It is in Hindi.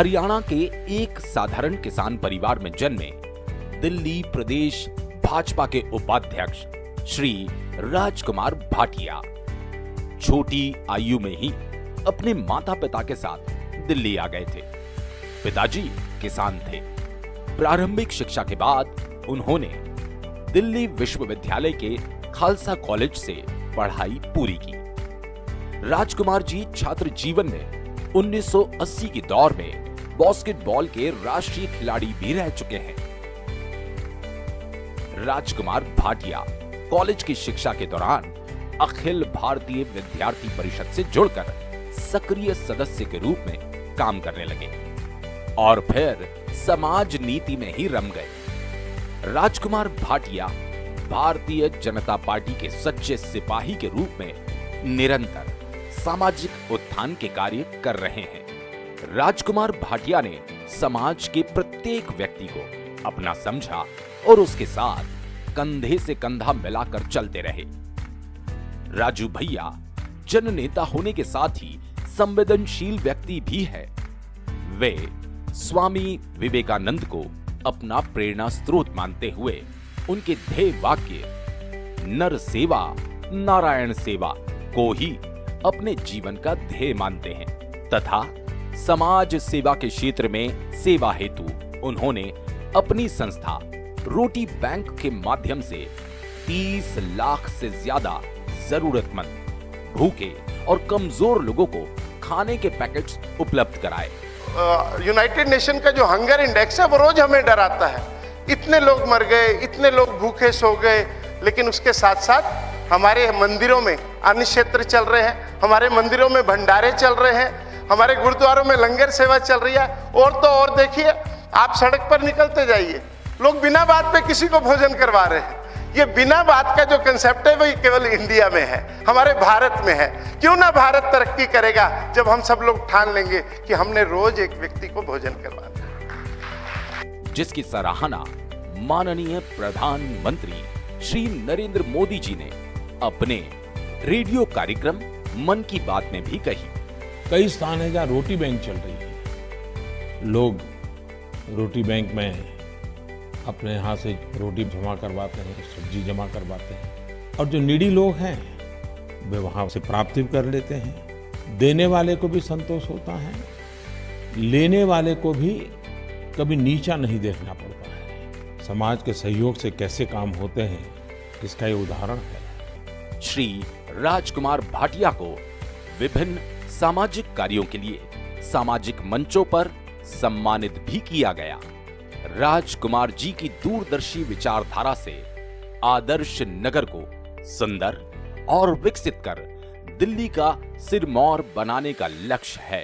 हरियाणा के एक साधारण किसान परिवार में जन्मे दिल्ली प्रदेश भाजपा के उपाध्यक्ष श्री राजकुमार भाटिया छोटी आयु में ही अपने माता पिता के साथ दिल्ली आ गए थे। पिताजी किसान थे। प्रारंभिक शिक्षा के बाद उन्होंने दिल्ली विश्वविद्यालय के खालसा कॉलेज से पढ़ाई पूरी की। राजकुमार जी छात्र जीवन में 1980 के दौर में बास्केटबॉल के राष्ट्रीय खिलाड़ी भी रह चुके हैं। राजकुमार भाटिया कॉलेज की शिक्षा के दौरान अखिल भारतीय विद्यार्थी परिषद से जुड़कर सक्रिय सदस्य के रूप में काम करने लगे और फिर समाज नीति में ही रम गए। राजकुमार भाटिया भारतीय जनता पार्टी के सच्चे सिपाही के रूप में निरंतर सामाजिक उत्थान के कार्य कर रहे हैं। राजकुमार भाटिया ने समाज के प्रत्येक व्यक्ति को अपना समझा और उसके साथ कंधे से कंधा मिलाकर चलते रहे। राजू भैया जननेता होने के साथ ही संवेदनशील व्यक्ति भी है। वे स्वामी विवेकानंद को अपना प्रेरणा स्रोत मानते हुए उनके ध्येय वाक्य नर सेवा नारायण सेवा को ही अपने जीवन का ध्येय मानते हैं तथा समाज सेवा के क्षेत्र में सेवा हेतु उन्होंने अपनी संस्था रोटी बैंक के माध्यम से 30 लाख से ज्यादा जरूरतमंद भूखे और कमजोर लोगों को खाने के पैकेट्स उपलब्ध कराए। यूनाइटेड नेशन का जो हंगर इंडेक्स है वो रोज हमें डराता है। इतने लोग मर गए, इतने लोग भूखे सो गए, लेकिन उसके साथ साथ हमारे मंदिरों में अन्न क्षेत्र चल रहे हैं, हमारे मंदिरों में भंडारे चल रहे हैं, हमारे गुरुद्वारों में लंगर सेवा चल रही है। और तो और देखिए, आप सड़क पर निकलते जाइए, लोग बिना बात पे किसी को भोजन करवा रहे हैं। ये बिना बात का जो कंसेप्ट है वही केवल इंडिया में है, हमारे भारत में है। क्यों ना भारत तरक्की करेगा जब हम सब लोग ठान लेंगे कि हमने रोज एक व्यक्ति को भोजन करवाना है। जिसकी सराहना माननीय प्रधानमंत्री श्री नरेंद्र मोदी जी ने अपने रेडियो कार्यक्रम मन की बात में भी कही। कई स्थान है जहाँ रोटी बैंक चल रही है। लोग रोटी बैंक में अपने यहाँ से रोटी जमा करवाते हैं, सब्जी जमा करवाते हैं और जो नीडी लोग हैं वे वहाँ से प्राप्ति कर लेते हैं। देने वाले को भी संतोष होता है, लेने वाले को भी कभी नीचा नहीं देखना पड़ता है। समाज के सहयोग से कैसे काम होते हैं इसका ये उदाहरण है। श्री राजकुमार भाटिया को विभिन्न सामाजिक कार्यों के लिए सामाजिक मंचों पर सम्मानित भी किया गया। राजकुमार जी की दूरदर्शी विचारधारा से आदर्श नगर को सुंदर और विकसित कर दिल्ली का सिरमौर बनाने का लक्ष्य है।